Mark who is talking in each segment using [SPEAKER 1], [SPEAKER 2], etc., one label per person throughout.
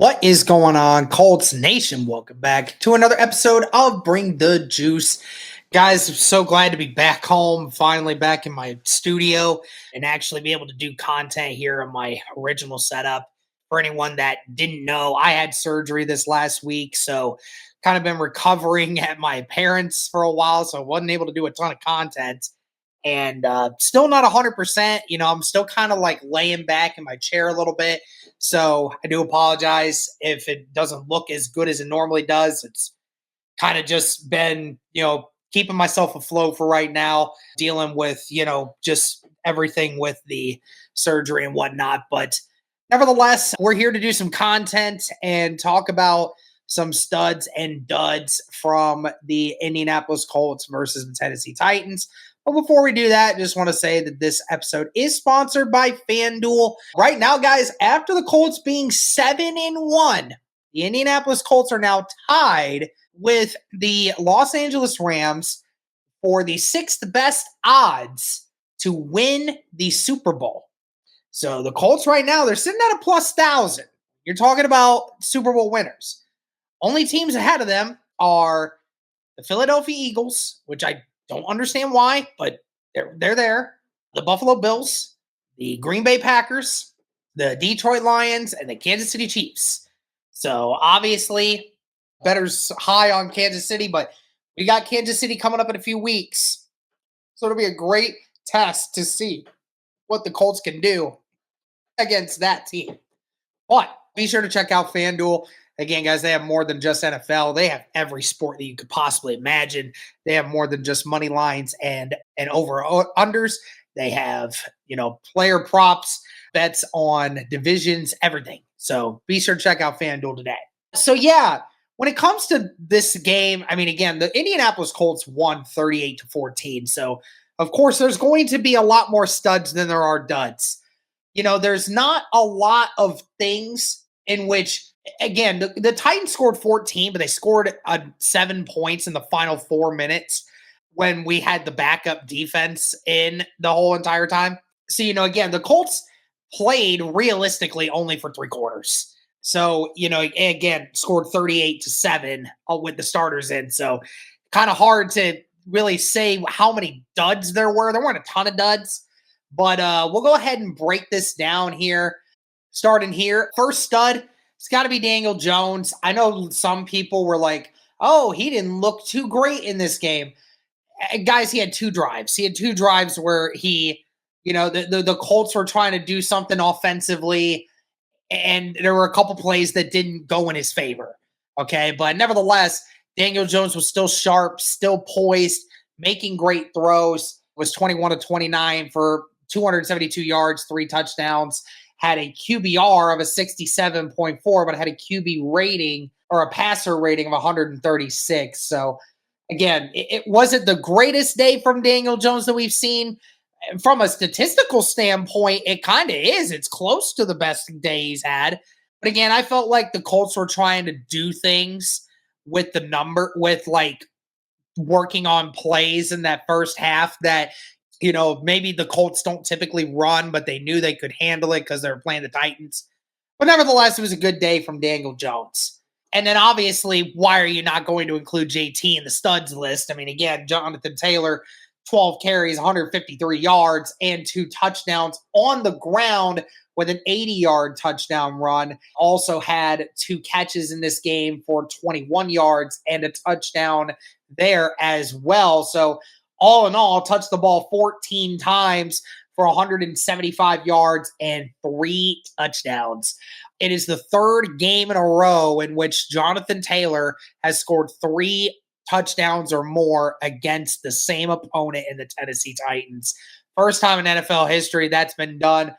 [SPEAKER 1] What is going on, Colts Nation? Welcome back to another episode of Bring the Juice. Guys, I'm so glad to be back home, finally back in my studio, and actually be able to do content here on my original setup. For anyone that didn't know, I had surgery this last week, so kind of been recovering at my parents' for a while, so I wasn't able to do a ton of content. And still not 100%. I'm still kind of like laying back in my chair a little bit. So I do apologize if it doesn't look as good as it normally does. It's kind of just been, keeping myself afloat for right now, dealing with, just everything with the surgery and whatnot. But nevertheless, we're here to do some content and talk about some studs and duds from the Indianapolis Colts versus the Tennessee Titans. But before we do that, I just want to say that this episode is sponsored by FanDuel. Right now, guys, after the Colts being 7-1, the Indianapolis Colts are now tied with the Los Angeles Rams for the sixth best odds to win the Super Bowl. So the Colts right now, they're sitting at a plus 1,000. You're talking about Super Bowl winners. Only teams ahead of them are the Philadelphia Eagles, which I don't understand why, but they're there. The Buffalo Bills, the Green Bay Packers, the Detroit Lions, and the Kansas City Chiefs. So obviously, better's high on Kansas City, but we got Kansas City coming up in a few weeks. So it'll be a great test to see what the Colts can do against that team. But be sure to check out FanDuel. Again, guys, they have more than just NFL. They have every sport that you could possibly imagine. They have more than just money lines and over-unders. They have, player props, bets on divisions, everything. So be sure to check out FanDuel today. So, yeah, when it comes to this game, again, the Indianapolis Colts won 38-14. So, of course, there's going to be a lot more studs than there are duds. There's not a lot of things in which, again, the Titans scored 14, but they scored 7 points in the final 4 minutes when we had the backup defense in the whole entire time. So, again, the Colts played realistically only for 3 quarters. So, again, scored 38-7 with the starters in. So, kind of hard to really say how many duds there were. There weren't a ton of duds. But we'll go ahead and break this down here. Starting here, first stud, it's got to be Daniel Jones. I know some people were like, oh, he didn't look too great in this game. Guys, he had 2 drives. He had 2 drives where he, the Colts were trying to do something offensively, and there were a couple plays that didn't go in his favor. Okay, but nevertheless, Daniel Jones was still sharp, still poised, making great throws, was 21-29 for 272 yards, 3 touchdowns, had a QBR of a 67.4, but had a QB rating or a passer rating of 136. So, again, it wasn't the greatest day from Daniel Jones that we've seen. From a statistical standpoint, it kind of is. It's close to the best day he's had. But again, I felt like the Colts were trying to do things with working on plays in that first half that, maybe the Colts don't typically run, but they knew they could handle it because they were playing the Titans. But nevertheless, it was a good day from Daniel Jones. And then obviously, why are you not going to include JT in the studs list? Again, Jonathan Taylor, 12 carries, 153 yards, and 2 touchdowns on the ground with an 80-yard touchdown run. Also had 2 catches in this game for 21 yards and a touchdown there as well. So all in all, touched the ball 14 times for 175 yards and 3 touchdowns. It is the 3rd game in a row in which Jonathan Taylor has scored 3 touchdowns or more against the same opponent in the Tennessee Titans. First time in NFL history that's been done.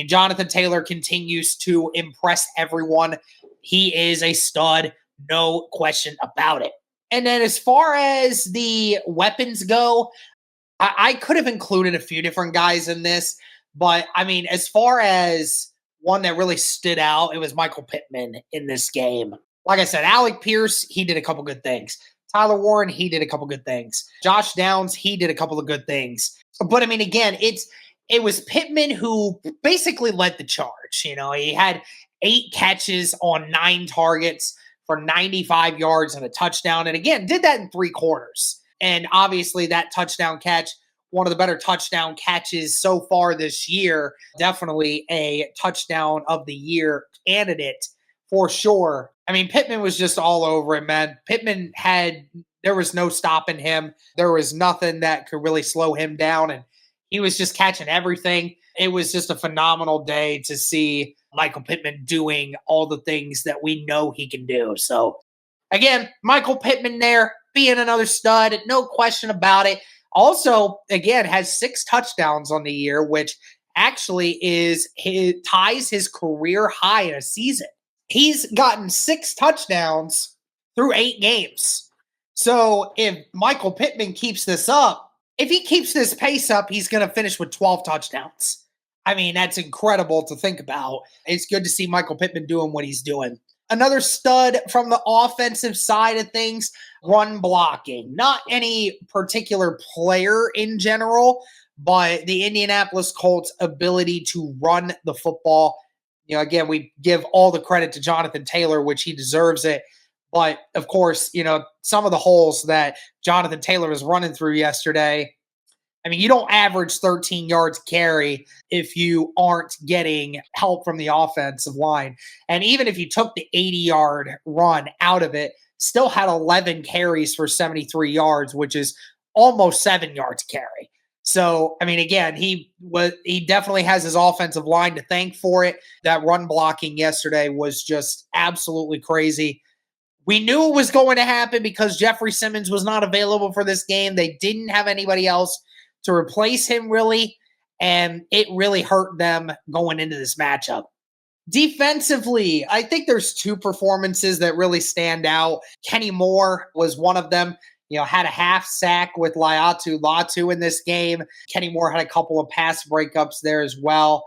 [SPEAKER 1] Jonathan Taylor continues to impress everyone. He is a stud, no question about it. And then as far as the weapons go, I could have included a few different guys in this, but as far as one that really stood out, it was Michael Pittman in this game. Like I said, Alec Pierce, he did a couple good things. Tyler Warren, he did a couple good things. Josh Downs, he did a couple of good things. But again, it was Pittman who basically led the charge. He had 8 catches on 9 targets for 95 yards and a touchdown. And again, did that in 3 quarters. And obviously, that touchdown catch, one of the better touchdown catches so far this year. Definitely a touchdown of the year candidate for sure. I mean, Pittman was just all over it, man. There was no stopping him. There was nothing that could really slow him down. And he was just catching everything. It was just a phenomenal day to see Michael Pittman doing all the things that we know he can do. So, again, Michael Pittman there being another stud, no question about it. Also, again, has 6 touchdowns on the year, which actually ties his career high in a season. He's gotten 6 touchdowns through 8 games. So if Michael Pittman keeps this up, if he keeps this pace up, he's going to finish with 12 touchdowns. I mean, that's incredible to think about. It's good to see Michael Pittman doing what he's doing. Another stud from the offensive side of things, run blocking. Not any particular player in general, but the Indianapolis Colts' ability to run the football. You know, again, we give all the credit to Jonathan Taylor, which he deserves it. But, of course, you know, some of the holes that Jonathan Taylor was running through yesterday, I mean, you don't average 13 yards carry if you aren't getting help from the offensive line. And even if you took the 80-yard run out of it, still had 11 carries for 73 yards, which is almost 7 yards carry. So, I mean, again, he definitely has his offensive line to thank for it. That run blocking yesterday was just absolutely crazy. We knew it was going to happen because Jeffrey Simmons was not available for this game. They didn't have anybody else to replace him, really, and it really hurt them going into this matchup. Defensively, I think there's 2 performances that really stand out. Kenny Moore was one of them. You know, had a half sack with Latu in this game. Kenny Moore had a couple of pass breakups there as well.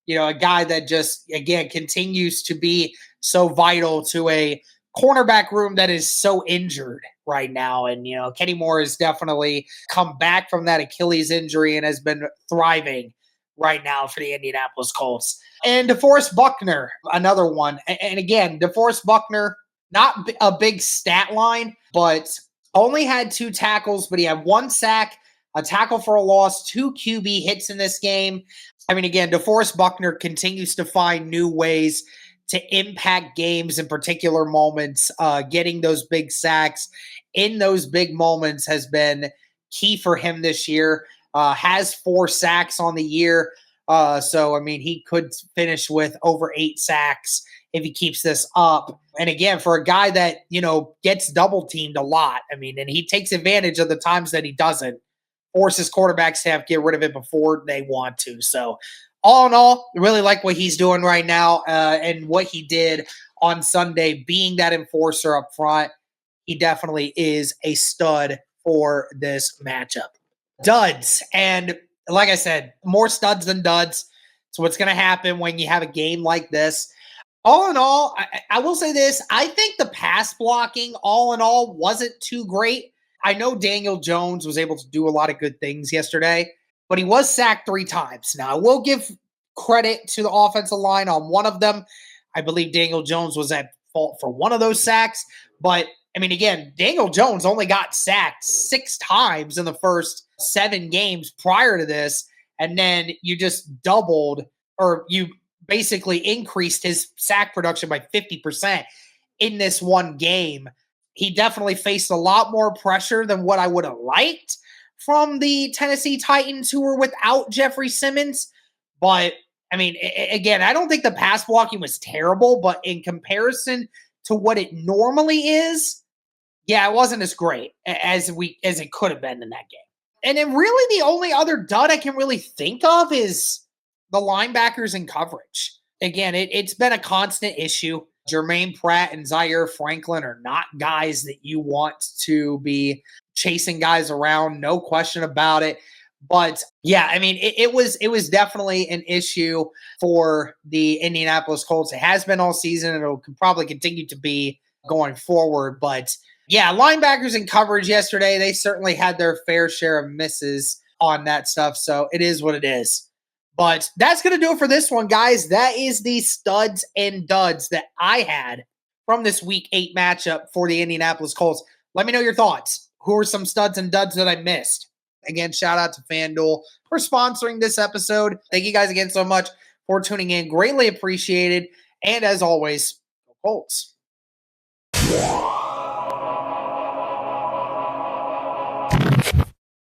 [SPEAKER 1] You know, a guy that just, again, continues to be so vital to a cornerback room that is so injured right now. And, you know, Kenny Moore has definitely come back from that Achilles injury and has been thriving right now for the Indianapolis Colts. And DeForest Buckner, another one. And again, DeForest Buckner, not a big stat line, but only had 2 tackles, but he had 1 sack, a tackle for a loss, 2 QB hits in this game. I mean, again, DeForest Buckner continues to find new ways to impact games in particular moments. Getting those big sacks in those big moments has been key for him this year. Has 4 sacks on the year. So, I mean, he could finish with over 8 sacks if he keeps this up. And again, for a guy that, you know, gets double teamed a lot, I mean, and he takes advantage of the times that he doesn't, forces quarterbacks to have to get rid of it before they want to. So, all in all, I really like what he's doing right now and what he did on Sunday, being that enforcer up front. He definitely is a stud for this matchup. Duds. And like I said, more studs than duds. So what's going to happen when you have a game like this? All in all, I will say this. I think the pass blocking, all in all, wasn't too great. I know Daniel Jones was able to do a lot of good things yesterday, but he was sacked 3 times. Now, I will give credit to the offensive line on one of them. I believe Daniel Jones was at fault for one of those sacks. But, I mean, again, Daniel Jones only got sacked 6 times in the first 7 games prior to this. And then you just doubled, or you basically increased his sack production by 50% in this one game. He definitely faced a lot more pressure than what I would have liked from the Tennessee Titans, who were without Jeffrey Simmons. But, I mean, again, I don't think the pass blocking was terrible, but in comparison to what it normally is, yeah, it wasn't as great as it could have been in that game. And then really the only other dud I can really think of is the linebackers in coverage. Again, it's been a constant issue. Jermaine Pratt and Zaire Franklin are not guys that you want to be chasing guys around, no question about it. But yeah, I mean, it was definitely an issue for the Indianapolis Colts. It has been all season, and it'll probably continue to be going forward. But yeah, linebackers in coverage yesterday, they certainly had their fair share of misses on that stuff. So it is what it is. But that's going to do it for this one, guys. That is the studs and duds that I had from this week 8 matchup for the Indianapolis Colts. Let me know your thoughts. Who are some studs and duds that I missed? Again, shout out to FanDuel for sponsoring this episode. Thank you guys again so much for tuning in. Greatly appreciated. And as always, go Colts.